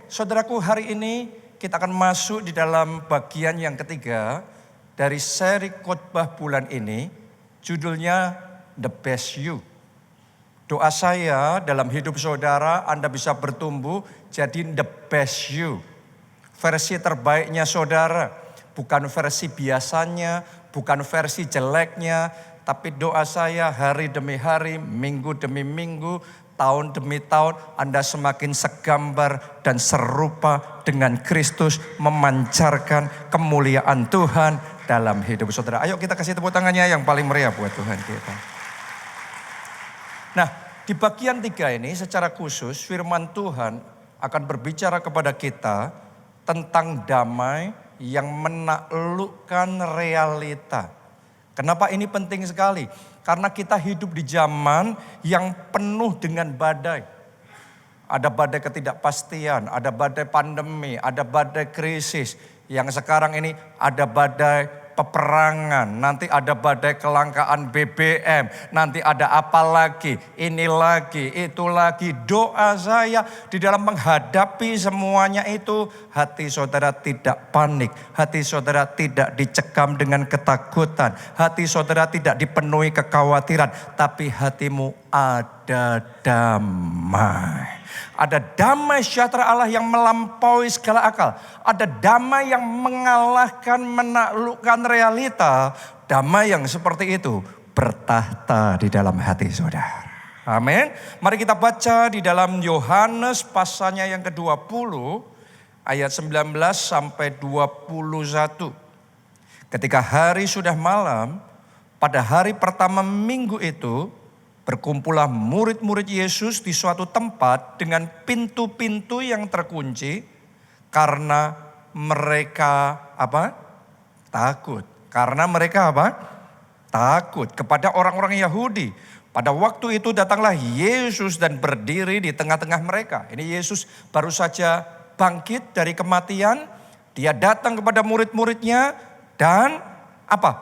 saudaraku, hari ini kita akan masuk di dalam bagian yang ketiga dari seri khotbah bulan ini. Judulnya The Best You. Doa saya dalam hidup saudara, Anda bisa bertumbuh jadi the best you. Versi terbaiknya saudara, bukan versi biasanya, bukan versi jeleknya, tapi doa saya hari demi hari, minggu demi minggu, tahun demi tahun, Anda semakin segambar dan serupa dengan Kristus, memancarkan kemuliaan Tuhan dalam hidup saudara. Ayo kita kasih tepuk tangannya yang paling meriah buat Tuhan kita. Nah, di bagian 3 ini secara khusus firman Tuhan akan berbicara kepada kita tentang damai yang menaklukkan realita. Kenapa ini penting sekali? Karena kita hidup di zaman yang penuh dengan badai. Ada badai ketidakpastian, ada badai pandemi, ada badai krisis. Yang sekarang ini ada badai peperangan, nanti ada badai kelangkaan BBM, nanti ada apa lagi, ini lagi, itu lagi. Doa saya di dalam menghadapi semuanya itu, hati saudara tidak panik, hati saudara tidak dicekam dengan ketakutan, hati saudara tidak dipenuhi kekhawatiran, tapi hatimu ada damai. Ada damai sejahtera Allah yang melampaui segala akal. Ada damai yang mengalahkan, menaklukkan realita. Damai yang seperti itu bertahta di dalam hati saudara. Amin. Mari kita baca di dalam Yohanes pasalnya yang ke-20 ayat 19 sampai 21. Ketika hari sudah malam, pada hari pertama minggu itu, berkumpullah murid-murid Yesus di suatu tempat dengan pintu-pintu yang terkunci karena mereka takut. Karena mereka takut kepada orang-orang Yahudi. Pada waktu itu datanglah Yesus dan berdiri di tengah-tengah mereka. Ini Yesus baru saja bangkit dari kematian. Dia datang kepada murid-muridnya dan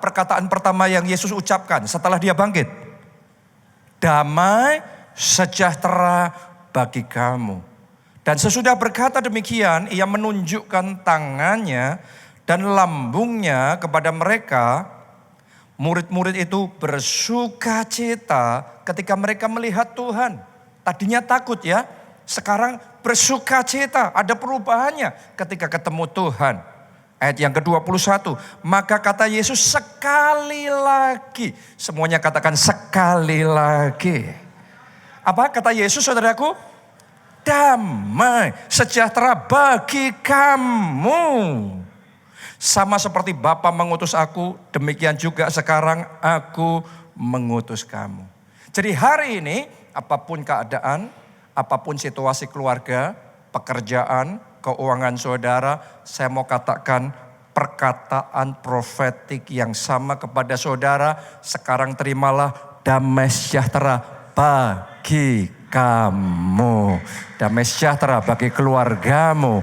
perkataan pertama yang Yesus ucapkan setelah dia bangkit? Damai sejahtera bagi kamu. Dan sesudah berkata demikian, ia menunjukkan tangannya dan lambungnya kepada mereka. Murid-murid itu bersuka cita ketika mereka melihat Tuhan. Tadinya takut ya, sekarang bersuka cita. Ada perubahannya ketika ketemu Tuhan. Ayat yang ke-21, maka kata Yesus sekali lagi. Semuanya katakan sekali lagi. Apa kata Yesus saudaraku? Damai sejahtera bagi kamu. Sama seperti Bapa mengutus aku, demikian juga sekarang aku mengutus kamu. Jadi hari ini apapun keadaan, apapun situasi keluarga, pekerjaan, keuangan saudara, saya mau katakan perkataan profetik yang sama kepada saudara. Sekarang terimalah damai sejahtera bagi kamu. Damai sejahtera bagi keluargamu.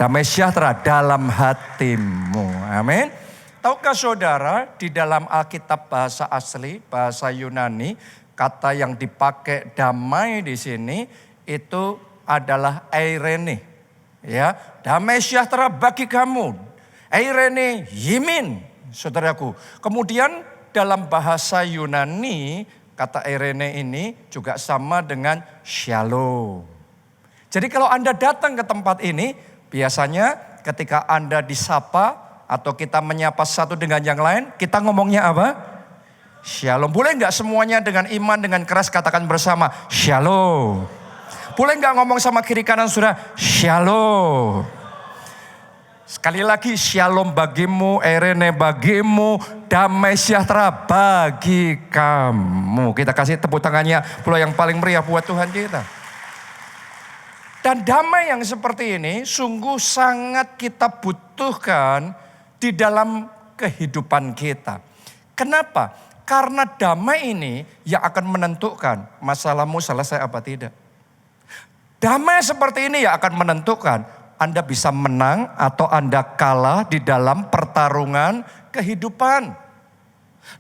Damai sejahtera dalam hatimu. Amin. Tahukah saudara di dalam Alkitab bahasa asli, bahasa Yunani, kata yang dipakai damai di sini itu adalah eirene. Ya, damai sejahtera bagi kamu. Eirene yimin, saudaraku. Kemudian dalam bahasa Yunani, kata eirene ini juga sama dengan shalom. Jadi kalau Anda datang ke tempat ini, biasanya ketika Anda disapa atau kita menyapa satu dengan yang lain, kita ngomongnya apa? Shalom. Boleh nggak semuanya dengan iman, dengan keras katakan bersama, shalom. Boleh nggak ngomong sama kiri kanan saudara, shalom. Sekali lagi, shalom bagimu, eirene bagimu, damai sejahtera bagi kamu. Kita kasih tepuk tangannya pula yang paling meriah buat Tuhan kita. Dan damai yang seperti ini sungguh sangat kita butuhkan di dalam kehidupan kita. Kenapa? Karena damai ini yang akan menentukan masalahmu selesai apa tidak. Damai seperti ini yang akan menentukan Anda bisa menang atau Anda kalah di dalam pertarungan kehidupan.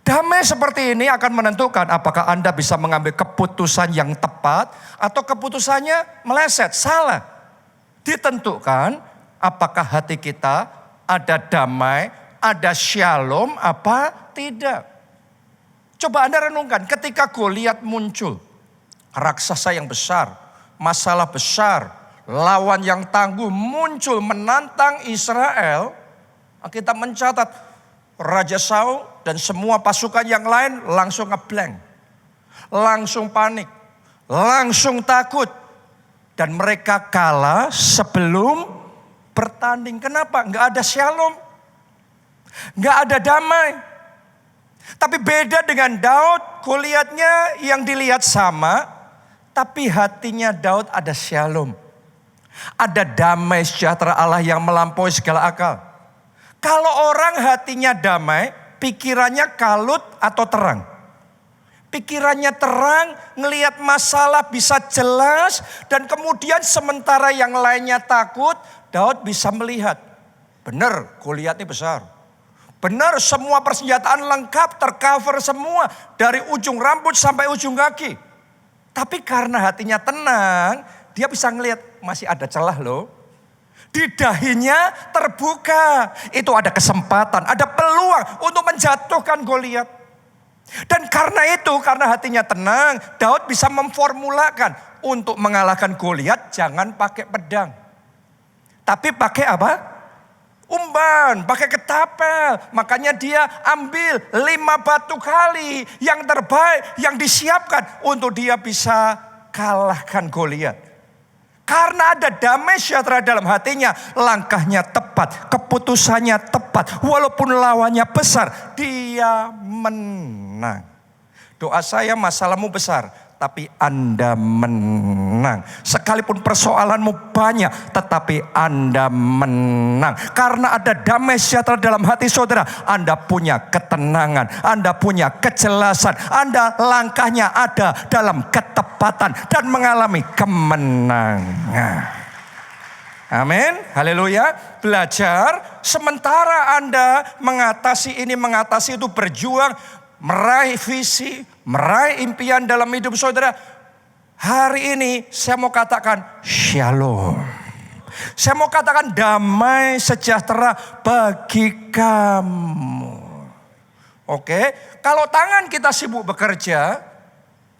Damai seperti ini akan menentukan apakah Anda bisa mengambil keputusan yang tepat atau keputusannya meleset, salah. Ditentukan apakah hati kita ada damai, ada shalom apa tidak. Coba Anda renungkan ketika Goliat muncul. Raksasa yang besar, masalah besar, lawan yang tangguh muncul menantang Israel. Kita mencatat Raja Saul dan semua pasukan yang lain langsung ngeblank. Langsung panik, langsung takut. Dan mereka kalah sebelum bertanding. Kenapa? Enggak ada shalom. Enggak ada damai. Tapi beda dengan Daud, Goliatnya yang dilihat sama, tapi hatinya Daud ada shalom. Ada damai sejahtera Allah yang melampaui segala akal. Kalau orang hatinya damai, pikirannya kalut atau terang. Pikirannya terang, ngelihat masalah bisa jelas, dan kemudian sementara yang lainnya takut, Daud bisa melihat. Benar, Goliat ini besar. Benar, semua persenjataan lengkap, tercover semua. Dari ujung rambut sampai ujung kaki. Tapi karena hatinya tenang, dia bisa ngelihat masih ada celah loh. Di dahinya terbuka. Itu ada kesempatan, ada peluang untuk menjatuhkan Goliat. Dan karena itu, karena hatinya tenang, Daud bisa memformulakan untuk mengalahkan Goliat jangan pakai pedang. Tapi pakai apa? Umban, pakai ketapel. Makanya dia ambil 5 batu kali yang terbaik, yang disiapkan untuk dia bisa kalahkan Goliat. Karena ada damai sejahtera dalam hatinya, langkahnya tepat, keputusannya tepat. Walaupun lawannya besar, dia menang. Doa saya, masalahmu besar, tapi Anda menang. Sekalipun persoalanmu banyak, tetapi Anda menang. Karena ada damai sejahtera dalam hati saudara, Anda punya ketenangan, Anda punya kejelasan, Anda langkahnya ada dalam ketepatan dan mengalami kemenangan. Amin, haleluya. Belajar sementara Anda mengatasi ini, mengatasi itu, berjuang, meraih visi, meraih impian dalam hidup saudara. Hari ini saya mau katakan shalom. Saya mau katakan damai sejahtera bagi kamu. Oke, kalau tangan kita sibuk bekerja,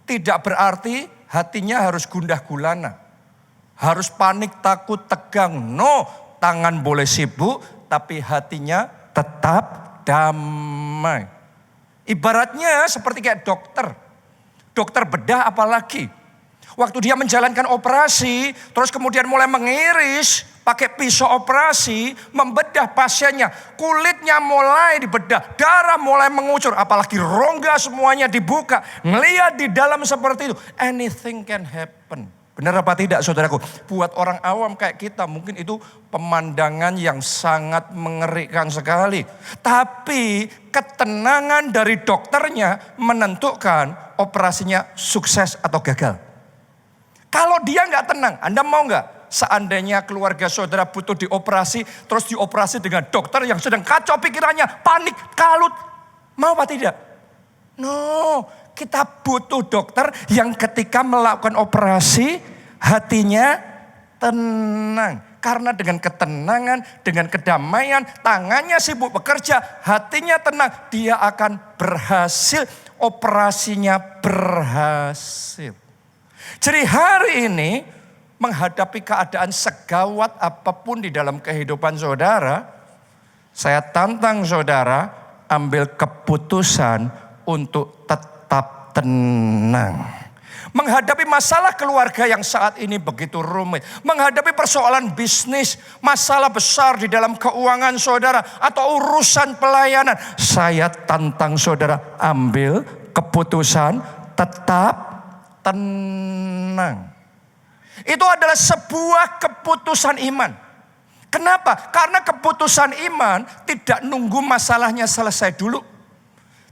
tidak berarti hatinya harus gundah gulana. Harus panik, takut, tegang. No, tangan boleh sibuk, tapi hatinya tetap damai. Ibaratnya seperti kayak dokter. Dokter bedah apalagi. Waktu dia menjalankan operasi, terus kemudian mulai mengiris, pakai pisau operasi, membedah pasiennya. Kulitnya mulai dibedah, darah mulai mengucur, apalagi rongga semuanya dibuka. Ngelihat di dalam seperti itu, anything can happen. Benar apa tidak saudaraku? Buat orang awam kayak kita mungkin itu pemandangan yang sangat mengerikan sekali. Tapi ketenangan dari dokternya menentukan operasinya sukses atau gagal. Kalau dia nggak tenang, Anda mau nggak? Seandainya keluarga saudara butuh dioperasi, terus dioperasi dengan dokter yang sedang kacau pikirannya, panik, kalut. Mau apa tidak? No. Kita butuh dokter yang ketika melakukan operasi hatinya tenang. Karena dengan ketenangan, dengan kedamaian, tangannya sibuk bekerja, hatinya tenang, dia akan berhasil, operasinya berhasil. Jadi hari ini menghadapi keadaan segawat apapun di dalam kehidupan saudara, saya tantang saudara ambil keputusan untuk tetap tenang. Menghadapi masalah keluarga yang saat ini begitu rumit. Menghadapi persoalan bisnis, masalah besar di dalam keuangan saudara, atau urusan pelayanan. Saya tantang saudara ambil keputusan tetap tenang. Itu adalah sebuah keputusan iman. Kenapa? Karena keputusan iman tidak nunggu masalahnya selesai dulu.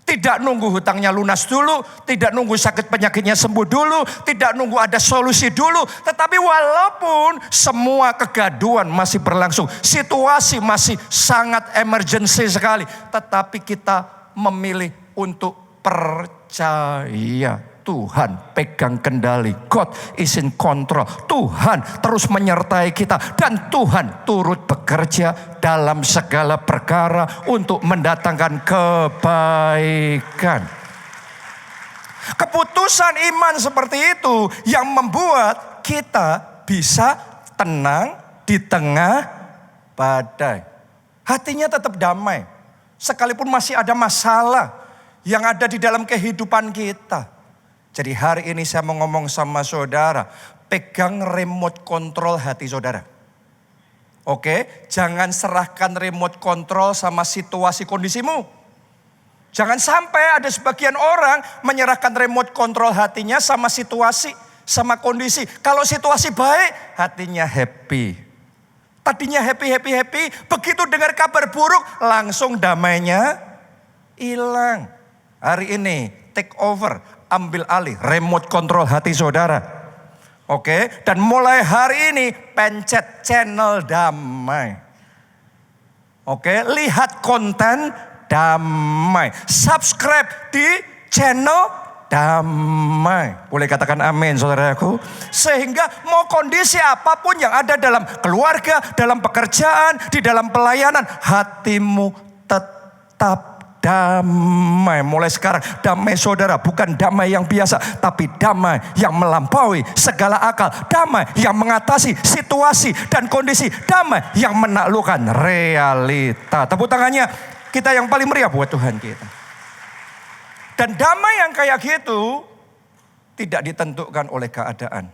Tidak nunggu hutangnya lunas dulu, tidak nunggu sakit penyakitnya sembuh dulu, tidak nunggu ada solusi dulu. Tetapi walaupun semua kegaduhan masih berlangsung, situasi masih sangat emergency sekali, tetapi kita memilih untuk percaya. Tuhan pegang kendali. God is in control. Tuhan terus menyertai kita. Dan Tuhan turut bekerja dalam segala perkara untuk mendatangkan kebaikan. Keputusan iman seperti itu yang membuat kita bisa tenang di tengah badai. Hatinya tetap damai. Sekalipun masih ada masalah yang ada di dalam kehidupan kita. Jadi hari ini saya mau ngomong sama saudara. Pegang remote control hati saudara. Oke, jangan serahkan remote control sama situasi kondisimu. Jangan sampai ada sebagian orang menyerahkan remote control hatinya sama situasi, sama kondisi. Kalau situasi baik, hatinya happy. Tadinya happy. Begitu dengar kabar buruk, langsung damainya hilang. Hari ini, take over, ambil alih remote control hati saudara. Oke, dan mulai hari ini, pencet channel damai. Oke, lihat konten damai. Subscribe di channel damai. Boleh katakan amin saudaraku. Sehingga mau kondisi apapun yang ada dalam keluarga, dalam pekerjaan, di dalam pelayanan, hatimu tetap damai. Mulai sekarang damai saudara bukan damai yang biasa, tapi damai yang melampaui segala akal. Damai yang mengatasi situasi dan kondisi. Damai yang menaklukkan realita. Tepuk tangannya kita yang paling meriah buat Tuhan kita. Dan damai yang kayak gitu tidak ditentukan oleh keadaan.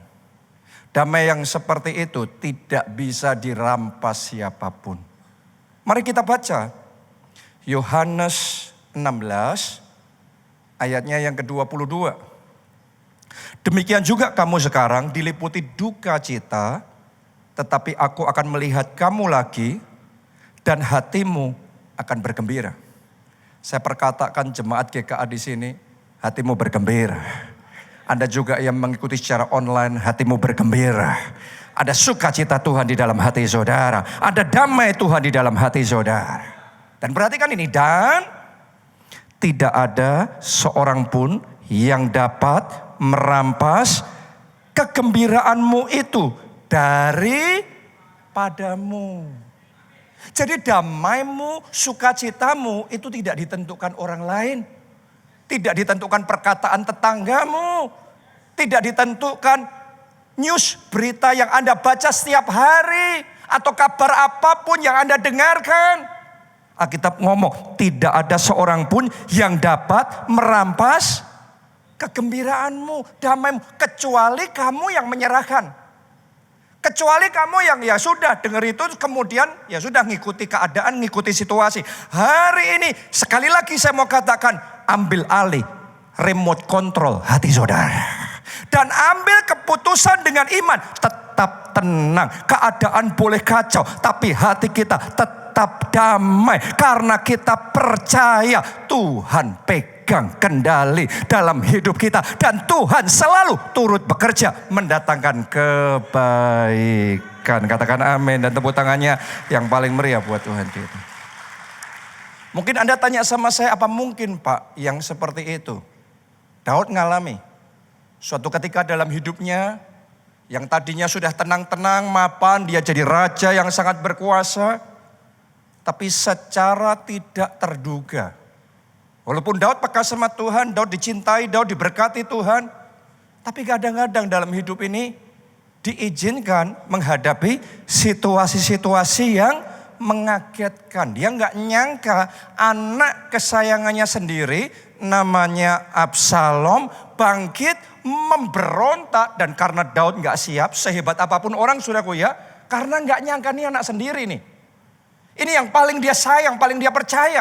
Damai yang seperti itu tidak bisa dirampas siapapun. Mari kita baca Yohanes 16 ayatnya yang ke-22. Demikian juga kamu sekarang diliputi duka cita, tetapi aku akan melihat kamu lagi dan hatimu akan bergembira. Saya perkatakan jemaat GKA di sini, hatimu bergembira. Anda juga yang mengikuti secara online, hatimu bergembira. Ada sukacita Tuhan di dalam hati saudara. Ada damai Tuhan di dalam hati saudara. Dan perhatikan ini, dan tidak ada seorang pun yang dapat merampas kegembiraanmu itu daripadamu. Jadi damaimu, sukacitamu itu tidak ditentukan orang lain. Tidak ditentukan perkataan tetanggamu. Tidak ditentukan news, berita yang Anda baca setiap hari. Atau kabar apapun yang Anda dengarkan. Alkitab ngomong, tidak ada seorang pun yang dapat merampas kegembiraanmu, damaimu. Kecuali kamu yang menyerahkan. Kecuali kamu yang ya sudah dengar itu kemudian ya sudah ngikuti keadaan, ngikuti situasi. Hari ini sekali lagi saya mau katakan, ambil alih remote control hati saudara. Dan ambil keputusan dengan iman. Tetap tenang, keadaan boleh kacau, tapi hati kita tetap damai. Karena kita percaya Tuhan pegang kendali dalam hidup kita. Dan Tuhan selalu turut bekerja mendatangkan kebaikan. Katakan amin dan tepuk tangannya yang paling meriah buat Tuhan kita. Mungkin Anda tanya sama saya, apa mungkin Pak yang seperti itu? Daud ngalami. Suatu ketika dalam hidupnya yang tadinya sudah tenang-tenang, mapan, dia jadi raja yang sangat berkuasa. Tapi secara tidak terduga. Walaupun Daud peka sama Tuhan, Daud dicintai, Daud diberkati Tuhan. Tapi kadang-kadang dalam hidup ini diizinkan menghadapi situasi-situasi yang mengagetkan. Dia nggak nyangka anak kesayangannya sendiri namanya Absalom bangkit memberontak. Dan karena Daud nggak siap, sehebat apapun orang saudaraku ya, karena nggak nyangka nih anak sendiri nih. Ini yang paling dia sayang, paling dia percaya.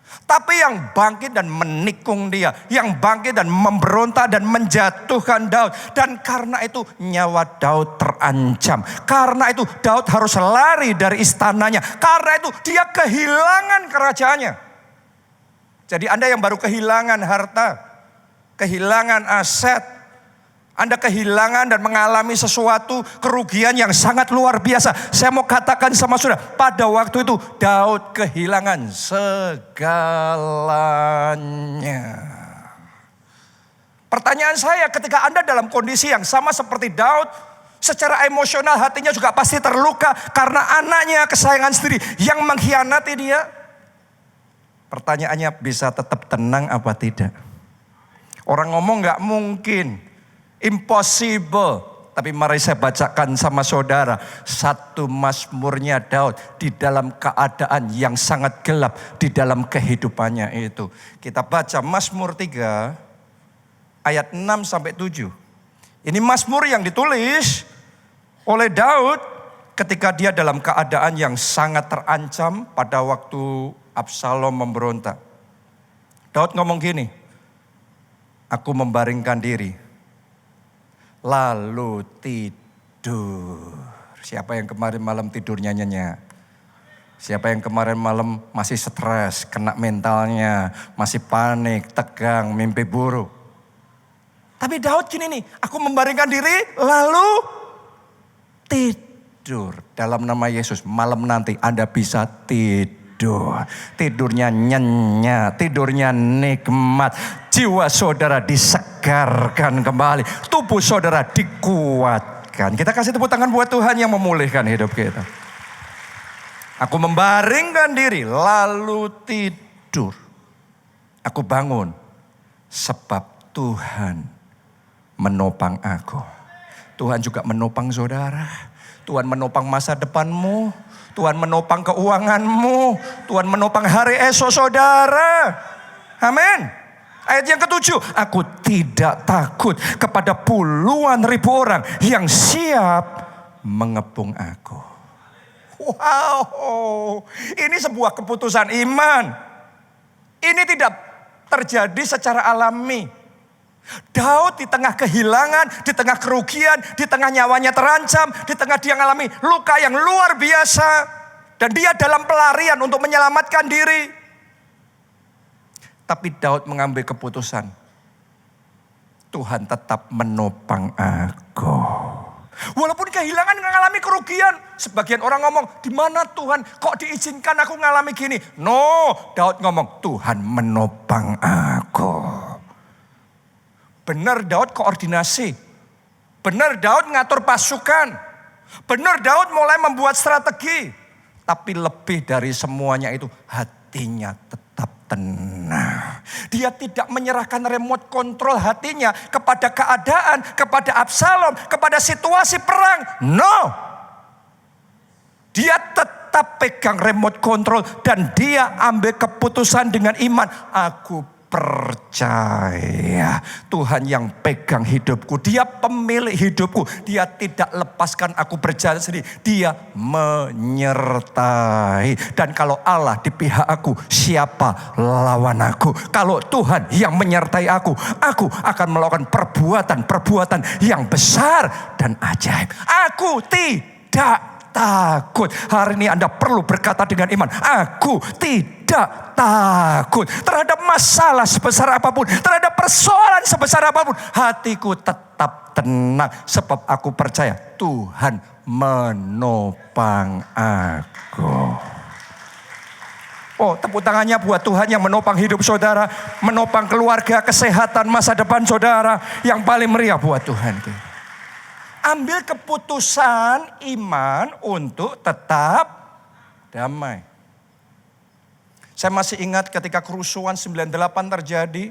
Tapi yang bangkit dan menikung dia. Yang bangkit dan memberontak dan menjatuhkan Daud. Dan karena itu nyawa Daud terancam. Karena itu Daud harus lari dari istananya. Karena itu dia kehilangan kerajaannya. Jadi Anda yang baru kehilangan harta, kehilangan aset, Anda kehilangan dan mengalami sesuatu kerugian yang sangat luar biasa. Saya mau katakan sama saudara, pada waktu itu Daud kehilangan segalanya. Pertanyaan saya, ketika Anda dalam kondisi yang sama seperti Daud, secara emosional hatinya juga pasti terluka karena anaknya kesayangan sendiri yang mengkhianati dia. Pertanyaannya, bisa tetap tenang apa tidak? Orang ngomong gak mungkin, impossible. Tapi mari saya bacakan sama saudara satu mazmurnya Daud di dalam keadaan yang sangat gelap di dalam kehidupannya itu. Kita baca Mazmur 3 ayat 6 sampai 7. Ini mazmur yang ditulis oleh Daud ketika dia dalam keadaan yang sangat terancam pada waktu Absalom memberontak. Daud ngomong gini, aku membaringkan diri lalu tidur. Siapa yang kemarin malam tidurnya nyenyak? Siapa yang kemarin malam masih stres, kena mentalnya, masih panik, tegang, mimpi buruk? Tapi Daud gini nih, aku membaringkan diri lalu tidur. Dalam nama Yesus, malam nanti Anda bisa tidur. Tidurnya nyenyak, tidurnya nikmat. Jiwa saudara disegarkan kembali. Tubuh saudara dikuatkan. Kita kasih tepuk tangan buat Tuhan yang memulihkan hidup kita. Aku membaringkan diri lalu tidur. Aku bangun sebab Tuhan menopang aku. Tuhan juga menopang saudara. Tuhan menopang masa depanmu. Tuhan menopang keuanganmu. Tuhan menopang hari esok saudara. Amin. Ayat yang ke-7. Aku tidak takut kepada puluhan ribu orang yang siap mengepung aku. Wow. Ini sebuah keputusan iman. Ini tidak terjadi secara alami. Daud di tengah kehilangan, di tengah kerugian, di tengah nyawanya terancam, di tengah dia mengalami luka yang luar biasa. Dan dia dalam pelarian untuk menyelamatkan diri. Tapi Daud mengambil keputusan. Tuhan tetap menopang aku. Walaupun kehilangan, mengalami kerugian. Sebagian orang ngomong, di mana Tuhan kok diizinkan aku mengalami gini? No, Daud ngomong, Tuhan menopang aku. Benar Daud koordinasi. Benar Daud ngatur pasukan. Benar Daud mulai membuat strategi. Tapi lebih dari semuanya itu hatinya tetap tenang. Dia tidak menyerahkan remote control hatinya kepada keadaan, kepada Absalom, kepada situasi perang. No. Dia tetap pegang remote control dan dia ambil keputusan dengan iman. Aku percaya Tuhan yang pegang hidupku. Dia pemilik hidupku. Dia tidak lepaskan aku berjalan sendiri. Dia menyertai. Dan kalau Allah di pihak aku, siapa lawan aku? Kalau Tuhan yang menyertai aku akan melakukan perbuatan yang besar dan ajaib. Aku tidak takut. Hari ini Anda perlu berkata dengan iman. Aku tidak takut terhadap masalah sebesar apapun, terhadap persoalan sebesar apapun. Hatiku tetap tenang sebab aku percaya Tuhan menopang aku. Oh, tepuk tangannya buat Tuhan yang menopang hidup saudara, menopang keluarga, kesehatan, masa depan saudara. Yang paling meriah buat Tuhan. Ambil keputusan iman untuk tetap damai. Saya masih ingat ketika kerusuhan 98 terjadi.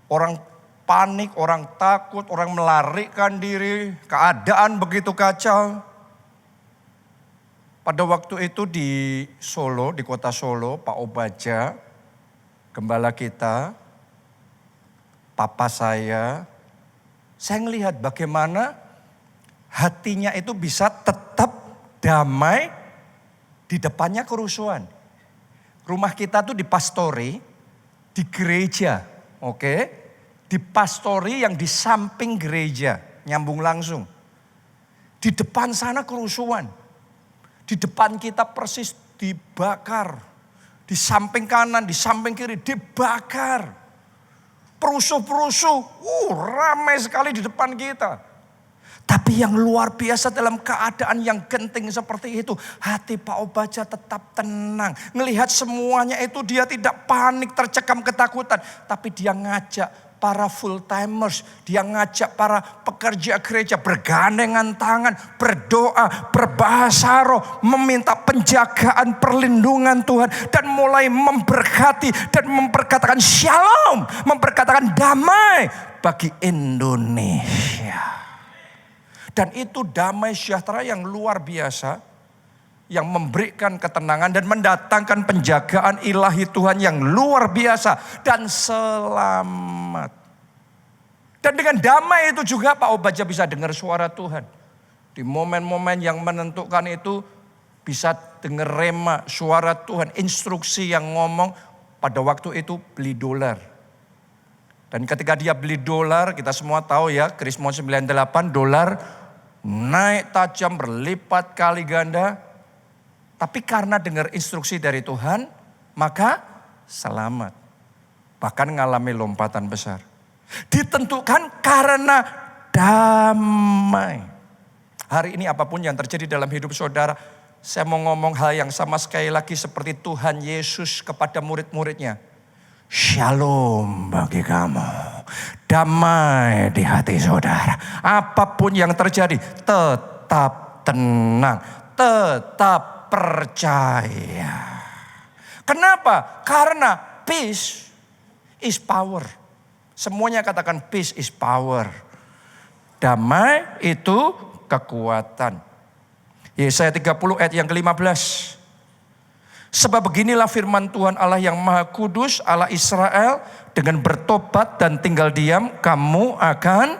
Orang panik, orang takut, orang melarikan diri. Keadaan begitu kacau. Pada waktu itu di Solo, di kota Solo, Pak Obaja, gembala kita, papa saya melihat bagaimana hatinya itu bisa tetap damai di depannya kerusuhan. Rumah kita tuh dipastori di gereja, oke? Dipastori yang di samping gereja, nyambung langsung. Di depan sana kerusuhan. Di depan kita persis dibakar. Di samping kanan, di samping kiri dibakar. Perusuh-perusuh, ramai sekali di depan kita. Tapi yang luar biasa dalam keadaan yang genting seperti itu. Hati Pak Obaja tetap tenang. Melihat semuanya itu dia tidak panik, tercekam ketakutan. Tapi dia ngajak para full timers, dia ngajak para pekerja gereja bergandengan tangan, berdoa, berbahasa roh, meminta penjagaan, perlindungan Tuhan, dan mulai memberkati dan memperkatakan shalom, memperkatakan damai bagi Indonesia. Dan itu damai sejahtera yang luar biasa, yang memberikan ketenangan dan mendatangkan penjagaan ilahi Tuhan yang luar biasa dan selamat. Dan dengan damai itu juga Pak Obaja bisa dengar suara Tuhan. Di momen-momen yang menentukan itu bisa dengar rema suara Tuhan, instruksi yang ngomong pada waktu itu beli dolar. Dan ketika dia beli dolar, kita semua tahu ya, Krismon 98 dolar naik tajam berlipat kali ganda. Tapi karena dengar instruksi dari Tuhan, maka selamat. Bahkan mengalami lompatan besar. Ditentukan karena damai. Hari ini apapun yang terjadi dalam hidup saudara, saya mau ngomong hal yang sama sekali lagi seperti Tuhan Yesus kepada murid-muridnya. Shalom bagi kamu. Damai di hati saudara. Apapun yang terjadi, tetap tenang. Tetap percaya. Kenapa? Karena peace is power. Semuanya katakan peace is power. Damai itu kekuatan. Yesaya 30 ayat yang ke-15. Sebab beginilah firman Tuhan Allah yang Maha Kudus, Allah Israel, dengan bertobat dan tinggal diam, kamu akan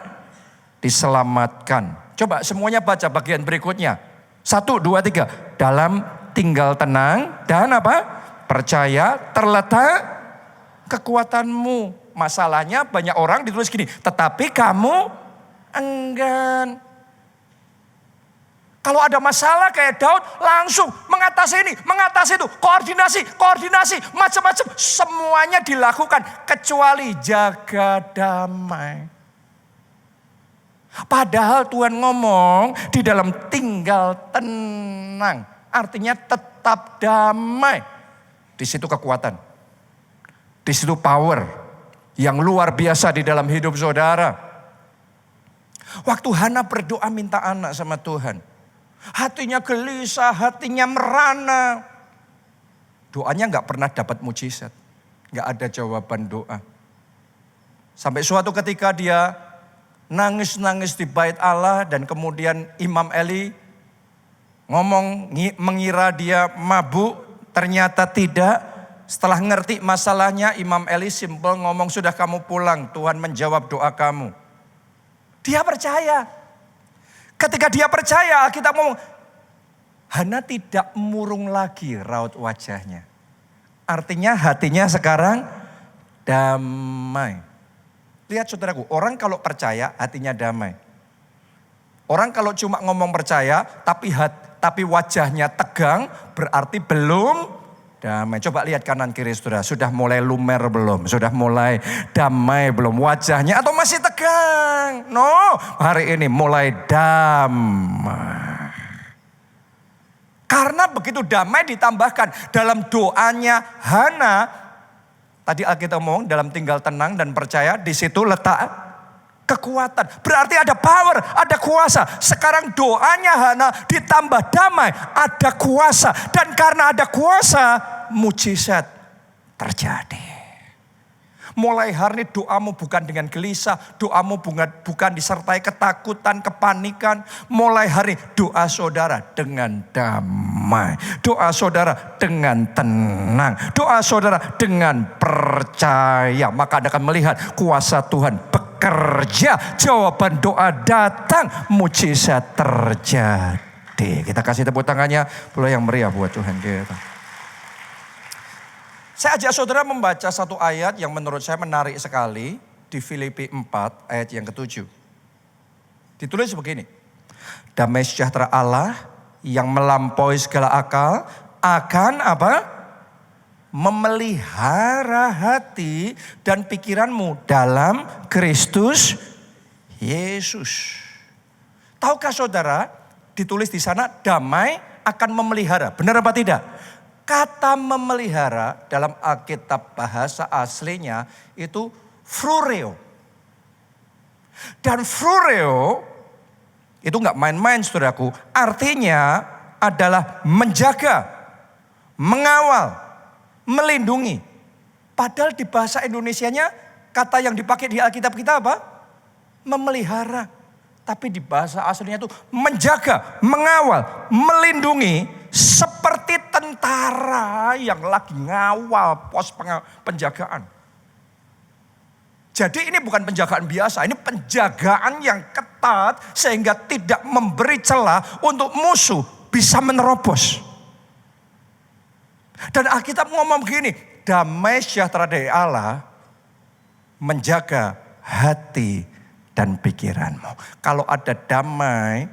diselamatkan. Coba semuanya baca bagian berikutnya. 1, 2, 3. Dalam tinggal tenang dan apa? Percaya terletak kekuatanmu. Masalahnya banyak orang ditulis gini, tetapi kamu enggan. Kalau ada masalah kayak Daud langsung mengatasi ini, mengatasi itu, koordinasi, macam-macam. Semuanya dilakukan kecuali jaga damai. Padahal Tuhan ngomong di dalam tinggal tenang. Artinya tetap damai. Di situ kekuatan. Di situ power yang luar biasa di dalam hidup saudara. Waktu Hana berdoa minta anak sama Tuhan. Hatinya gelisah, hatinya merana. Doanya gak pernah dapat mujizat. Gak ada jawaban doa. Sampai suatu ketika dia nangis-nangis di bait Allah dan kemudian Imam Eli ngomong mengira dia mabuk, ternyata tidak. Setelah ngerti masalahnya, Imam Eli simpel ngomong, sudah kamu pulang, Tuhan menjawab doa kamu. Dia percaya. Ketika dia percaya, kita ngomong, Hana tidak murung lagi raut wajahnya. Artinya hatinya sekarang damai. Lihat saudaraku, orang kalau percaya hatinya damai. Orang kalau cuma ngomong percaya tapi wajahnya tegang berarti belum damai. Coba lihat kanan kiri saudara, sudah mulai lumer belum? Sudah mulai damai belum wajahnya atau masih tegang? No, hari ini mulai damai. Karena begitu damai ditambahkan dalam doanya Hana. Tadi Alkitab ngomong dalam tinggal tenang dan percaya, di situ letak kekuatan. Berarti ada power, ada kuasa. Sekarang doanya Hana ditambah damai, ada kuasa. Dan karena ada kuasa, mujizat terjadi. Mulai hari ini doamu bukan dengan gelisah, doamu bukan disertai ketakutan, kepanikan. Mulai hari doa saudara dengan damai. Doa saudara dengan tenang. Doa saudara dengan percaya. Maka Anda akan melihat kuasa Tuhan bekerja. Jawaban doa datang, mujizat terjadi. Kita kasih tepuk tangannya, boleh yang meriah buat Tuhan kita. Saya ajak saudara membaca satu ayat yang menurut saya menarik sekali di Filipi 4 ayat yang ke-7. Ditulis begini. Damai sejahtera Allah yang melampaui segala akal akan apa? Memelihara hati dan pikiranmu dalam Kristus Yesus. Tahukah saudara, ditulis di sana damai akan memelihara. Benar apa tidak? Kata memelihara dalam Alkitab bahasa aslinya itu frureo. Dan phroureo itu nggak main-main saudaraku. Artinya adalah menjaga, mengawal, melindungi. Padahal di bahasa Indonesianya kata yang dipakai di Alkitab kita apa? Memelihara. Tapi di bahasa aslinya itu menjaga, mengawal, melindungi seperti tentara yang lagi ngawal pos penjagaan. Jadi ini bukan penjagaan biasa, ini penjagaan yang ketat sehingga tidak memberi celah untuk musuh bisa menerobos. Dan Alkitab ngomong begini, damai sejahtera dari Allah menjaga hati dan pikiranmu. Kalau ada damai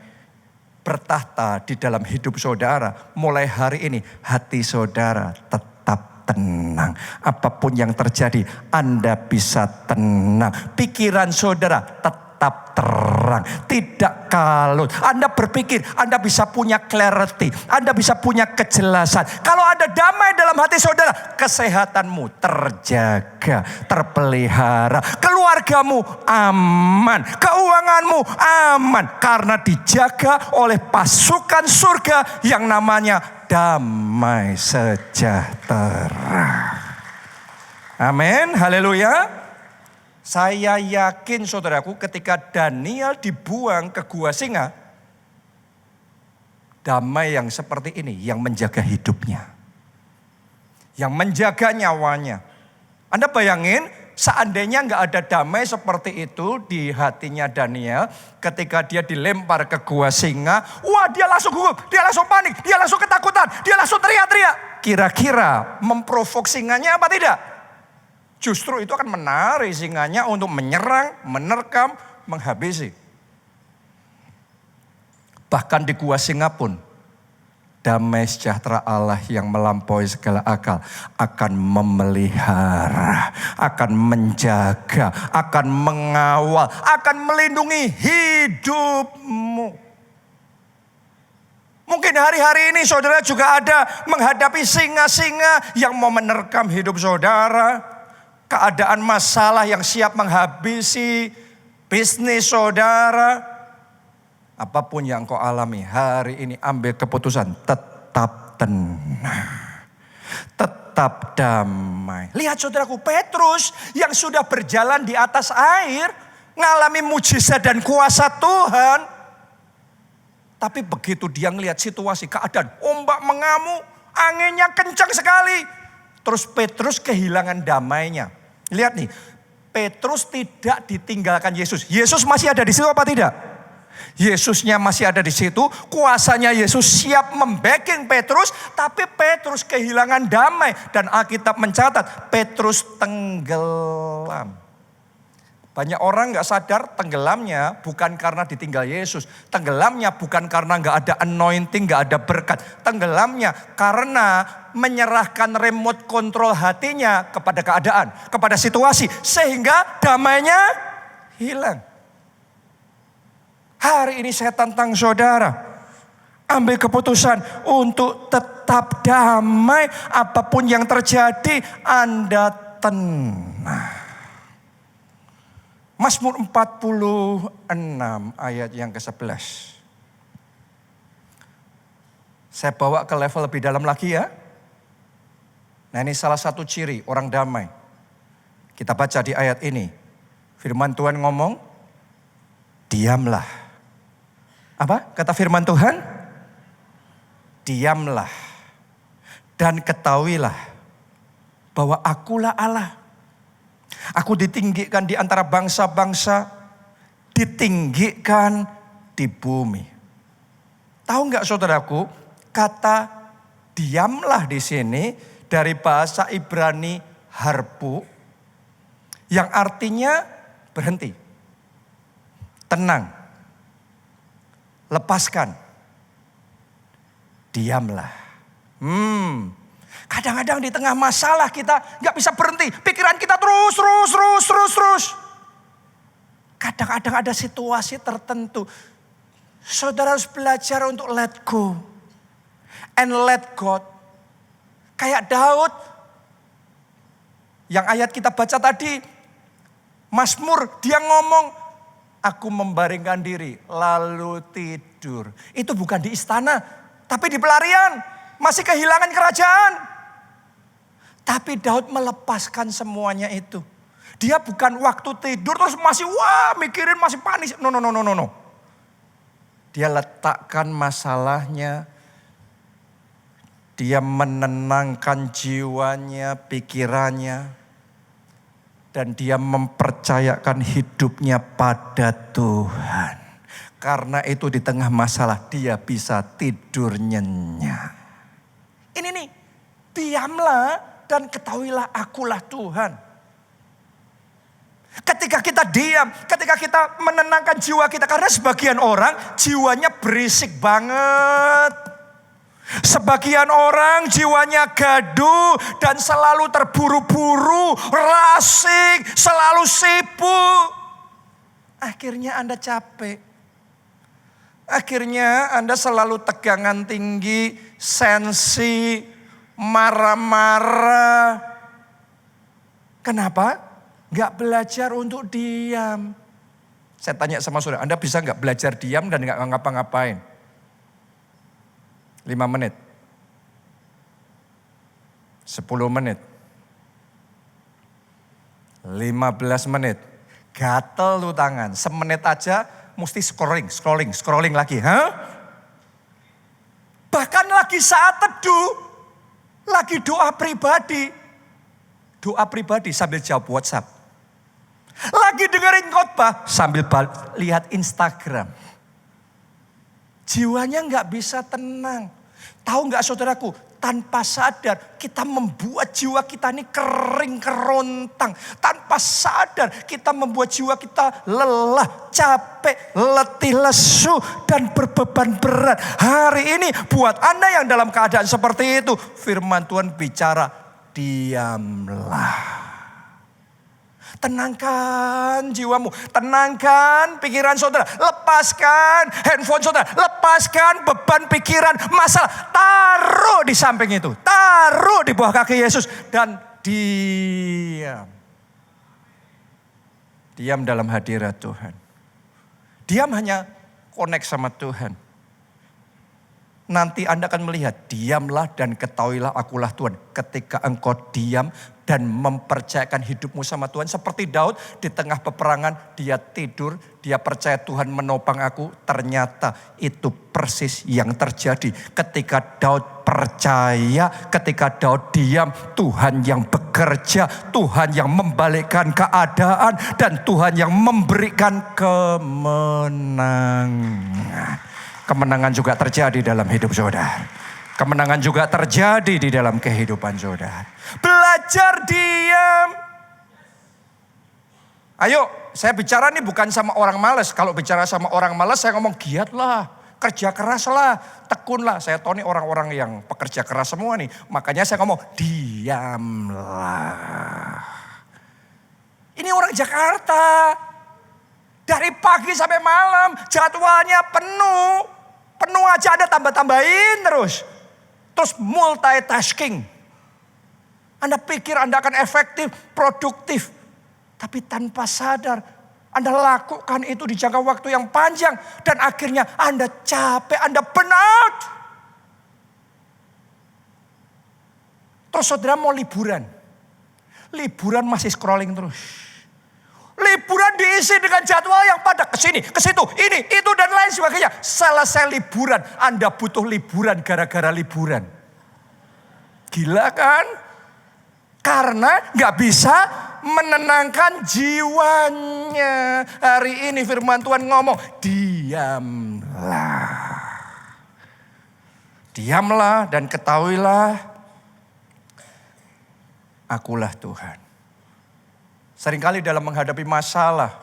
bertahta di dalam hidup saudara, mulai hari ini hati saudara tetap tenang. Apapun yang terjadi, Anda bisa tenang. Pikiran saudara tetap terang, tidak kalut. Anda berpikir, Anda bisa punya clarity, Anda bisa punya kejelasan. Kalau ada damai dalam hati saudara, kesehatanmu terjaga, terpelihara. Keluargamu aman, keuanganmu aman. Karena dijaga oleh pasukan surga yang namanya damai sejahtera. Amin, haleluya. Saya yakin saudaraku ketika Daniel dibuang ke gua singa, damai yang seperti ini yang menjaga hidupnya. Yang menjaga nyawanya. Anda bayangin seandainya nggak ada damai seperti itu di hatinya Daniel. Ketika dia dilempar ke gua singa, wah dia langsung gugup, dia langsung panik, dia langsung ketakutan, dia langsung teriak-teriak. Kira-kira memprovok singanya apa tidak? Justru itu akan menarik singanya untuk menyerang, menerkam, menghabisi. Bahkan di gua singa pun, damai sejahtera Allah yang melampaui segala akal akan memelihara, akan menjaga, akan mengawal, akan melindungi hidupmu. Mungkin hari-hari ini saudara juga ada menghadapi singa-singa yang mau menerkam hidup saudara. Keadaan masalah yang siap menghabisi bisnis saudara. Apapun yang kau alami hari ini, ambil keputusan. Tetap tenang. Tetap damai. Lihat saudaraku, Petrus yang sudah berjalan di atas air. Ngalami mujizat dan kuasa Tuhan. Tapi begitu dia ngelihat situasi, keadaan ombak mengamuk. Anginnya kencang sekali. Terus Petrus kehilangan damainya. Lihat nih, Petrus tidak ditinggalkan Yesus. Yesus masih ada di situ apa tidak? Yesusnya masih ada di situ. Kuasanya Yesus siap membacking Petrus. Tapi Petrus kehilangan damai. Dan Alkitab mencatat Petrus tenggelam. Banyak orang gak sadar tenggelamnya bukan karena ditinggal Yesus. Tenggelamnya bukan karena gak ada anointing, gak ada berkat. Tenggelamnya karena menyerahkan remote control hatinya kepada keadaan, kepada situasi. Sehingga damainya hilang. Hari ini saya tantang saudara. Ambil keputusan untuk tetap damai. Apapun yang terjadi, Anda tenang. Mazmur 46 ayat yang ke-11. Saya bawa ke level lebih dalam lagi ya. Nah ini salah satu ciri orang damai. Kita baca di ayat ini. Firman Tuhan ngomong, diamlah. Apa kata firman Tuhan? Diamlah. Dan ketahuilah bahwa akulah Allah. Aku ditinggikan di antara bangsa-bangsa, ditinggikan di bumi. Tahu nggak saudaraku, kata diamlah di sini dari bahasa Ibrani harpu, yang artinya berhenti, tenang, lepaskan, diamlah. Kadang-kadang di tengah masalah kita gak bisa berhenti. Pikiran kita terus. Kadang-kadang ada situasi tertentu. Saudara harus belajar untuk let go. And let God. Kayak Daud. Yang ayat kita baca tadi. Mazmur dia ngomong. Aku membaringkan diri, lalu tidur. Itu bukan di istana, tapi di pelarian. Masih kehilangan kerajaan. Tapi Daud melepaskan semuanya itu. Dia bukan waktu tidur terus masih mikirin, masih panik. No. Dia letakkan masalahnya. Dia menenangkan jiwanya, pikirannya. Dan dia mempercayakan hidupnya pada Tuhan. Karena itu di tengah masalah dia bisa tidur nyenyak. Ini nih, diamlah dan ketahuilah akulah Tuhan. Ketika kita diam, ketika kita menenangkan jiwa kita. Karena sebagian orang jiwanya berisik banget. Sebagian orang jiwanya gaduh dan selalu terburu-buru, rasik, selalu sibuk. Akhirnya Anda capek. Akhirnya Anda selalu tegangan tinggi, sensi, marah-marah. Kenapa? Gak belajar untuk diam. Saya tanya sama saudara, Anda bisa gak belajar diam dan gak ngapa-ngapain? 5 menit. 10 menit. 15 menit. Gatel tuh tangan. Semenit aja mesti scrolling lagi. Bahkan lagi saat teduh. Lagi doa pribadi. Doa pribadi sambil jawab WhatsApp. Lagi dengerin khotbah sambil lihat Instagram. Jiwanya gak bisa tenang. Tahu gak saudaraku, tanpa sadar kita membuat jiwa kita ini kering kerontang. Tanpa sadar kita membuat jiwa kita lelah, capek, letih, lesu, dan berbeban berat. Hari ini buat Anda yang dalam keadaan seperti itu, firman Tuhan bicara, diamlah. Tenangkan jiwamu, tenangkan pikiran saudara, lepaskan handphone saudara, lepaskan beban pikiran, masalah, taruh di samping itu, taruh di bawah kaki Yesus dan diam. Diam dalam hadirat Tuhan. Diam hanya connect sama Tuhan. Nanti Anda akan melihat, diamlah dan ketahuilah akulah Tuhan. Ketika engkau diam dan mempercayakan hidupmu sama Tuhan. Seperti Daud di tengah peperangan, dia tidur, dia percaya Tuhan menopang aku. Ternyata itu persis yang terjadi. Ketika Daud percaya, ketika Daud diam, Tuhan yang bekerja, Tuhan yang membalikkan keadaan, dan Tuhan yang memberikan kemenangan. Kemenangan juga terjadi dalam hidup saudara. Kemenangan juga terjadi di dalam kehidupan saudara. Belajar diam. Ayo, saya bicara nih bukan sama orang malas. Kalau bicara sama orang malas saya ngomong giatlah, kerja keraslah, tekunlah. Saya tahu nih orang-orang yang pekerja keras semua nih. Makanya saya ngomong diamlah. Ini orang Jakarta. Dari pagi sampai malam jadwalnya penuh. Penuh aja Anda tambah-tambahin terus. Terus multitasking. Anda pikir Anda akan efektif, produktif. Tapi tanpa sadar Anda lakukan itu di jangka waktu yang panjang. Dan akhirnya Anda capek, Anda burn out. Terus saudara mau liburan. Liburan masih scrolling terus. Liburan diisi dengan jadwal yang padat, ke sini, ke situ, ini, itu dan lain sebagainya. Selesai liburan, Anda butuh liburan gara-gara liburan. Gila kan? Karena gak bisa menenangkan jiwanya. Hari ini firman Tuhan ngomong, diamlah. Diamlah dan ketahuilah, akulah Tuhan. Seringkali dalam menghadapi masalah,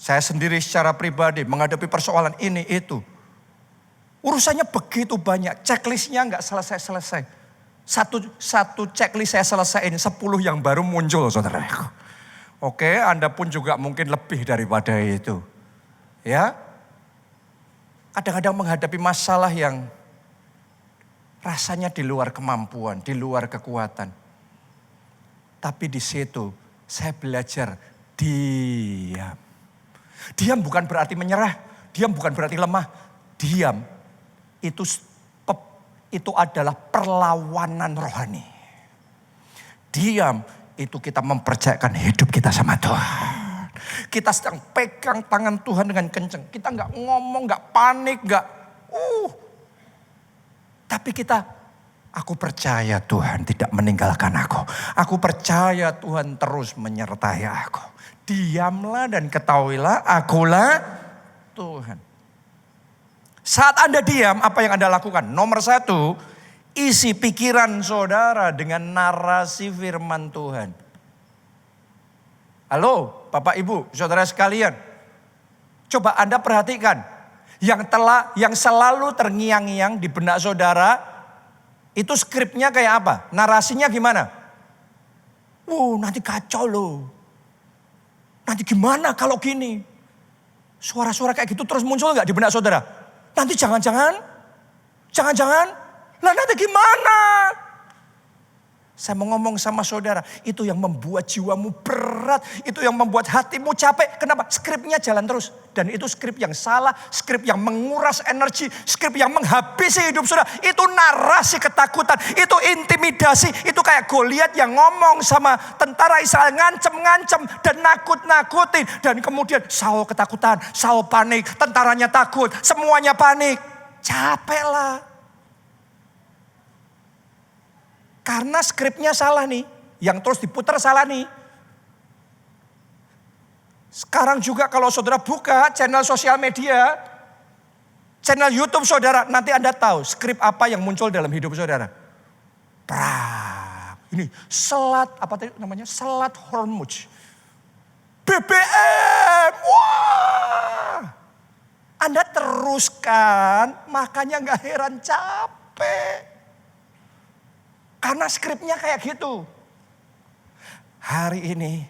saya sendiri secara pribadi menghadapi persoalan ini itu. Urusannya begitu banyak, checklistnya nggak selesai-selesai. Satu checklist saya selesaiin, 10 yang baru muncul saudara. Oke, Anda pun juga mungkin lebih daripada itu. Ya, kadang-kadang menghadapi masalah yang rasanya di luar kemampuan, di luar kekuatan. Tapi di situ saya belajar diam. Diam bukan berarti menyerah. Diam bukan berarti lemah. Diam itu adalah perlawanan rohani. Diam itu kita mempercayakan hidup kita sama Tuhan. Kita sedang pegang tangan Tuhan dengan kencang. Kita nggak ngomong, nggak panik, nggak. Tapi aku percaya Tuhan tidak meninggalkan aku. Aku percaya Tuhan terus menyertai aku. Diamlah dan ketahuilah akulah Tuhan. Saat Anda diam, apa yang Anda lakukan? Nomor 1, isi pikiran saudara dengan narasi firman Tuhan. Halo, Bapak Ibu, saudara sekalian. Coba Anda perhatikan. Yang selalu terngiang-ngiang di benak saudara, itu skripnya kayak apa? Narasinya gimana? Nanti kacau loh. Nanti gimana kalau gini? Suara-suara kayak gitu terus muncul gak di benak saudara? Nanti jangan-jangan, lah nanti gimana? Saya mau ngomong sama saudara, itu yang membuat jiwamu berat, itu yang membuat hatimu capek. Kenapa? Skripnya jalan terus. Dan itu skrip yang salah, skrip yang menguras energi, skrip yang menghabisi hidup saudara. Itu narasi ketakutan, itu intimidasi, itu kayak Goliat yang ngomong sama tentara Israel, ngancem-ngancem dan nakut-nakutin. Dan kemudian Saul ketakutan, Saul panik, tentaranya takut, semuanya panik. Capek lah. Karena skripnya salah nih, yang terus diputar salah nih. Sekarang juga kalau saudara buka channel sosial media, channel YouTube saudara, nanti Anda tahu skrip apa yang muncul dalam hidup saudara. Ini selat, apa tadi namanya? Selat Hormuz. BBM, wah. Anda teruskan, makanya gak heran capek. Karena skripnya kayak gitu. Hari ini,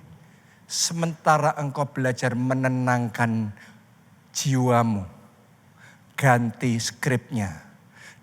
sementara engkau belajar menenangkan jiwamu, ganti skripnya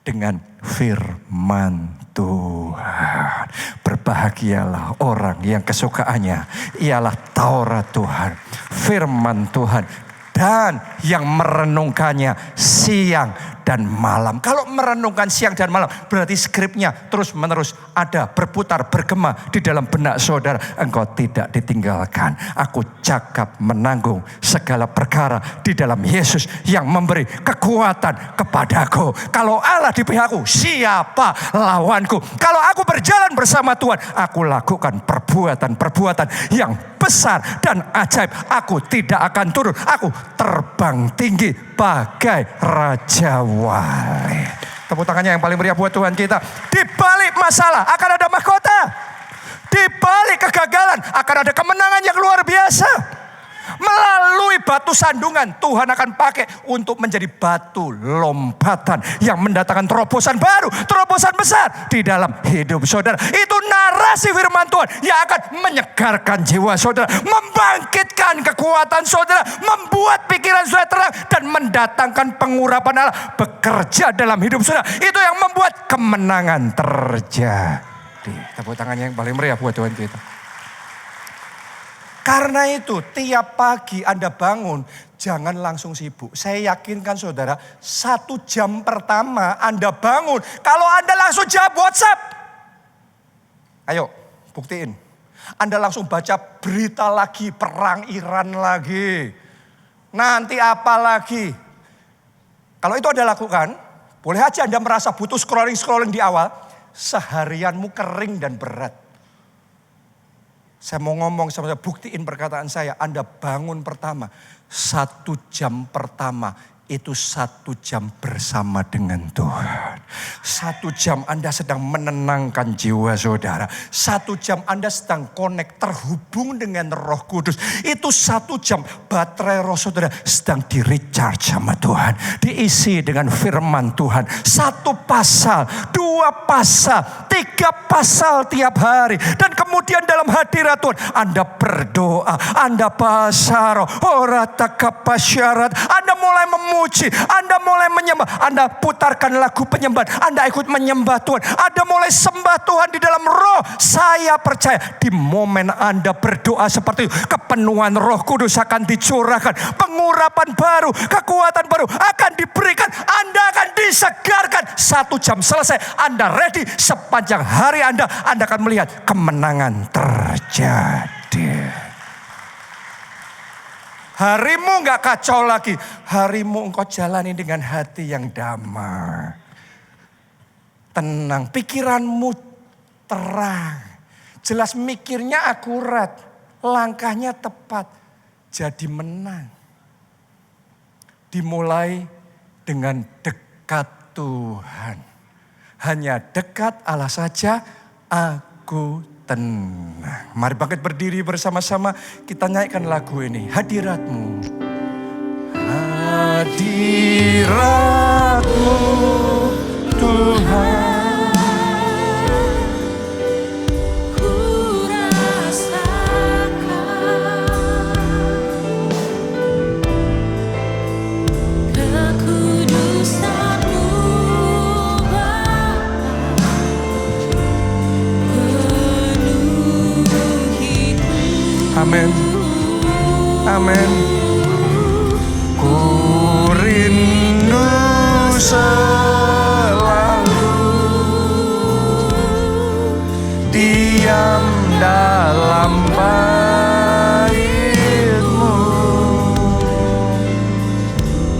dengan firman Tuhan. Berbahagialah orang yang kesukaannya ialah Taurat Tuhan, firman Tuhan, dan yang merenungkannya siang dan malam. Kalau merenungkan siang dan malam, berarti skripnya terus menerus ada, berputar, bergema di dalam benak saudara. Engkau tidak ditinggalkan. Aku cakap menanggung segala perkara di dalam Yesus yang memberi kekuatan kepadaku. Kalau Allah di pihakku, siapa lawanku? Kalau aku berjalan bersama Tuhan, aku lakukan perbuatan-perbuatan yang besar dan ajaib. Aku tidak akan turun. Aku terbang tinggi bagai Raja Wali. Tepuk tangannya yang paling meriah buat Tuhan kita. Di balik masalah akan ada mahkota. Di balik kegagalan akan ada kemenangan yang luar biasa. Melalui batu sandungan, Tuhan akan pakai untuk menjadi batu lompatan yang mendatangkan terobosan baru, terobosan besar di dalam hidup saudara. Itu narasi firman Tuhan yang akan menyegarkan jiwa saudara, membangkitkan kekuatan saudara, membuat pikiran saudara terang, dan mendatangkan pengurapan Allah bekerja dalam hidup saudara. Itu yang membuat kemenangan terjadi. Tepuk tangannya yang paling meriah buat Tuhan kita. Karena itu tiap pagi Anda bangun, jangan langsung sibuk. Saya yakinkan saudara, 1 jam pertama Anda bangun, kalau Anda langsung jawab WhatsApp. Ayo buktiin. Anda langsung baca berita lagi, perang Iran lagi. Nanti apa lagi? Kalau itu Anda lakukan, boleh aja Anda merasa butuh scrolling di awal. Seharianmu kering dan berat. Saya mau ngomong sama saya, buktiin perkataan saya. Anda bangun pertama, 1 jam pertama itu 1 jam bersama dengan Tuhan. 1 jam Anda sedang menenangkan jiwa saudara. 1 jam Anda sedang connect, terhubung dengan Roh Kudus. Itu 1 jam baterai roh saudara sedang di recharge sama Tuhan. Diisi dengan firman Tuhan. 1 pasal, 2 pasal, 3 pasal tiap hari. Dan kemudian dalam hadirat Tuhan Anda berdoa, Anda bahasa roh, syarat, Anda mulai memuji, Anda mulai menyembah, Anda putarkan lagu penyembahan, Anda ikut menyembah Tuhan, Anda mulai mulai sembah Tuhan di dalam roh. Saya percaya di momen Anda berdoa seperti itu, kepenuhan Roh Kudus akan dicurahkan, pengurapan baru, kekuatan baru akan diberikan. Anda akan disegarkan. 1 jam selesai, Anda ready. Sepanjang hari Anda akan melihat kemenangan terjadi. Harimu gak kacau lagi. Harimu engkau jalani dengan hati yang damai. Tenang, pikiranmu terang. Jelas mikirnya akurat. Langkahnya tepat. Jadi menang. Dimulai dengan dekat Tuhan. Hanya dekat Allah saja aku tenang. Mari bangkit berdiri bersama-sama. Kita nyanyikan lagu ini. Hadirat-Mu. Hadirat-Mu Tuhan. Amin. Amin. Ku rindu selalu diam dalam bait-Mu,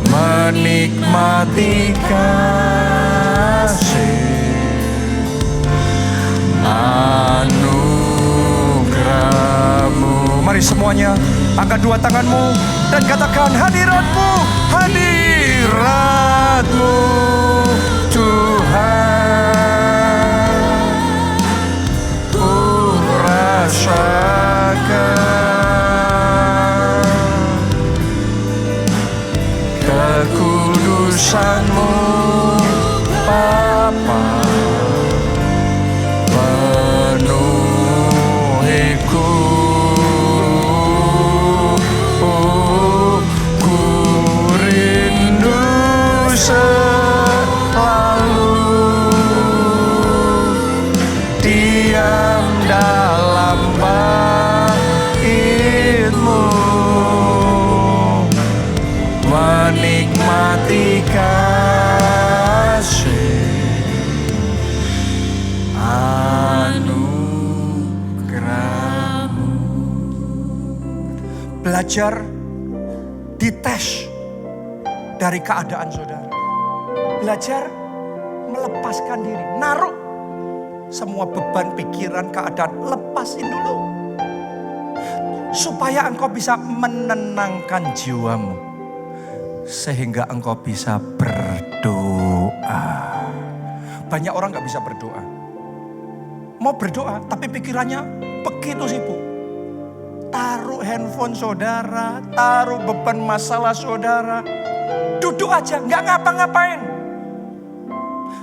menikmati kasih anugerah-Mu. Mari semuanya angkat 2 tanganmu dan katakan hadirat-Mu, hadirat-Mu Tuhan. Ku rasakan kekudusan-Mu Bapa. Menikmati kasih anugerah-Mu. Belajar dites dari keadaan saudara. Belajar melepaskan diri, naruh semua beban pikiran, keadaan, lepasin dulu. Supaya engkau bisa menenangkan jiwamu. Sehingga engkau bisa berdoa. Banyak orang gak bisa berdoa. Mau berdoa tapi pikirannya begitu sibuk. Taruh handphone saudara, taruh beban masalah saudara. Duduk aja gak ngapa-ngapain.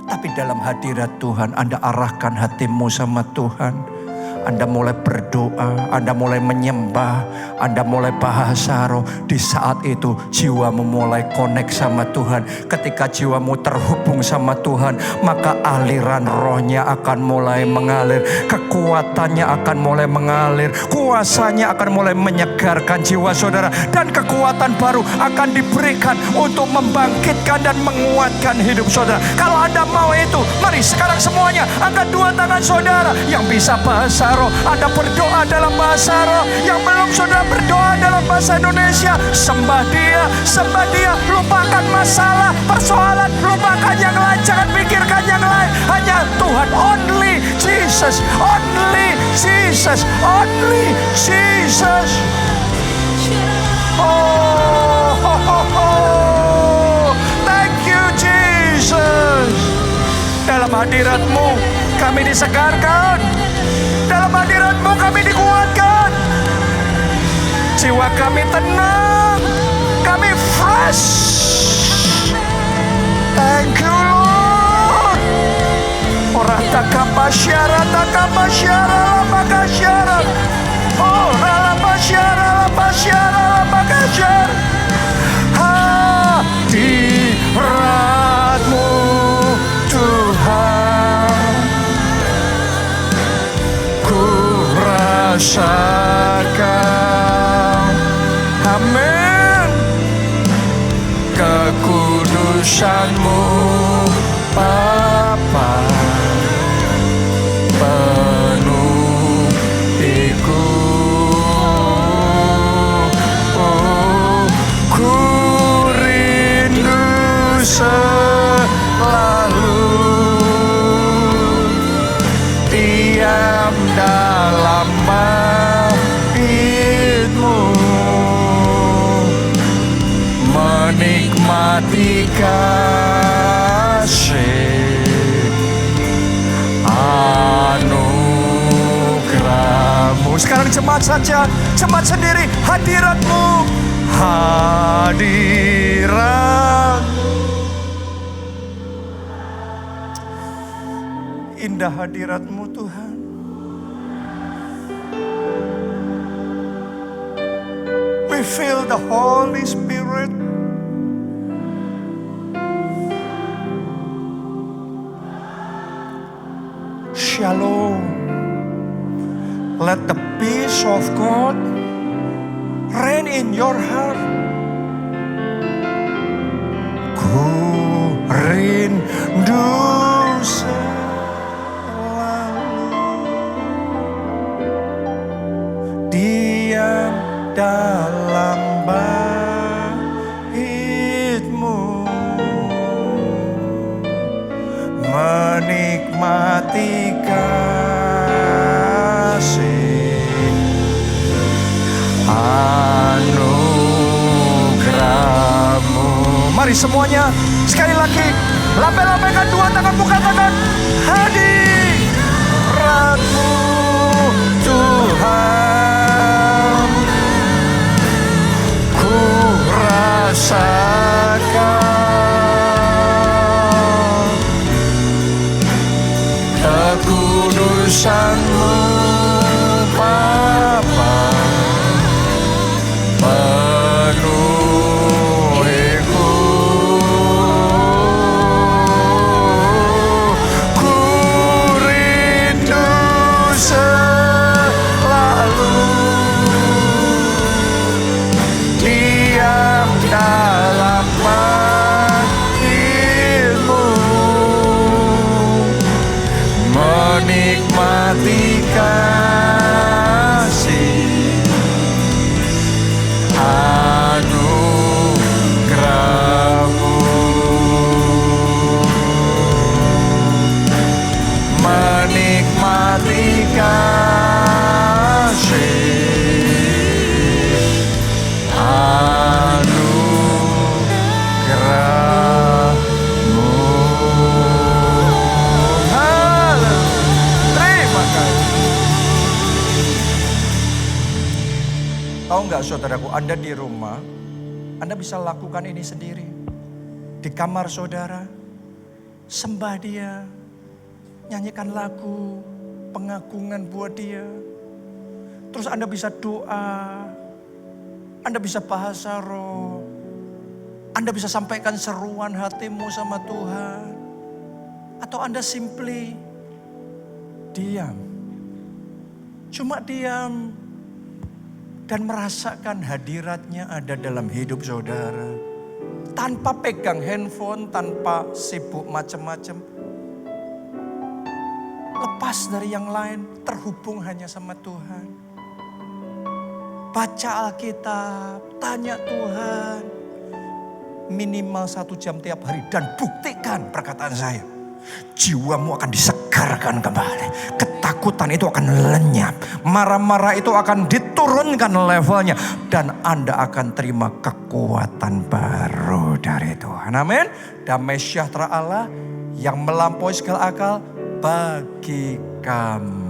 Tapi dalam hadirat Tuhan Anda arahkan hatimu sama Tuhan. Anda mulai berdoa, Anda mulai menyembah, Anda mulai bahasa roh. Di saat itu jiwamu mulai connect sama Tuhan. Ketika jiwamu terhubung sama Tuhan, maka aliran rohnya akan mulai mengalir. Kekuatannya akan mulai mengalir. Kuasanya akan mulai menyegarkan jiwa saudara. Dan kekuatan baru akan diberikan untuk membangkitkan dan menguatkan hidup saudara. Kalau Anda mau itu, mari sekarang semuanya angkat 2 tangan saudara. Yang bisa bahasa roh, Anda berdoa dalam bahasa roh. Yang belum, saudara berdoa dalam bahasa Indonesia. Sembah dia, lupakan masalah, persoalan, lupakan yang lain, jangan pikirkan yang lain. Hanya Tuhan, only Jesus, only Jesus, only Jesus. Oh, thank you Jesus. Dalam hadirat-Mu kami disegarkan. Dalam hadirat-Mu kami dikuatkan. Jiwa kami tenang. Kami fresh. Thank you Lord. Ora takapasyara lapakasyara. Ora lapasyara lapakasyara. Hadirat-Mu Tuhan. rasakan, amin, kekudusan-Mu Bapa penuhiku. Ku rindu selalu diam dalam bait-Mu, menikmati kasih anugerah-Mu. Sekarang jemaat saja, jemaat sendiri, hadirat-Mu, hadirat. Indah hadirat-Mu Tuhan. We feel the Holy Spirit. Shalom. Let the peace of God reign in your heart. Ku rindu selalu diam dalam bait-Mu, menikmati kasih anugerah-Mu. Mari semuanya sekali lagi lambai-lambaikan dua tanganmu, katakan hadirat-Mu Tuhan, ku rasakan kekudusan-Mu Bapa penuhiku. Ku rindu selalu diam dalam bait-Mu, menikmati kasih anugerah-Mu, menikmati kasih anugerah-Mu. Terima kasih. Tahu nggak saudaraku, Anda di rumah, Anda bisa lakukan ini sendiri. Di kamar saudara, sembah Dia, nyanyikan lagu pengagungan buat Dia. Terus Anda bisa doa, Anda bisa bahasa roh, Anda bisa sampaikan seruan hatimu sama Tuhan. Atau Anda simply diam, cuma diam dan merasakan hadirat-Nya ada dalam hidup saudara. Tanpa pegang handphone, tanpa sibuk macam-macam. Lepas dari yang lain, terhubung hanya sama Tuhan. Baca Alkitab, tanya Tuhan. Minimal 1 jam tiap hari dan buktikan perkataan saya. Jiwamu akan disegarkan kembali. Ketakutan itu akan lenyap. Marah-marah itu akan diturunkan levelnya. Dan Anda akan terima kekuatan baru dari Tuhan. Amin. Damai sejahtera Allah yang melampaui segala akal bagi kamu.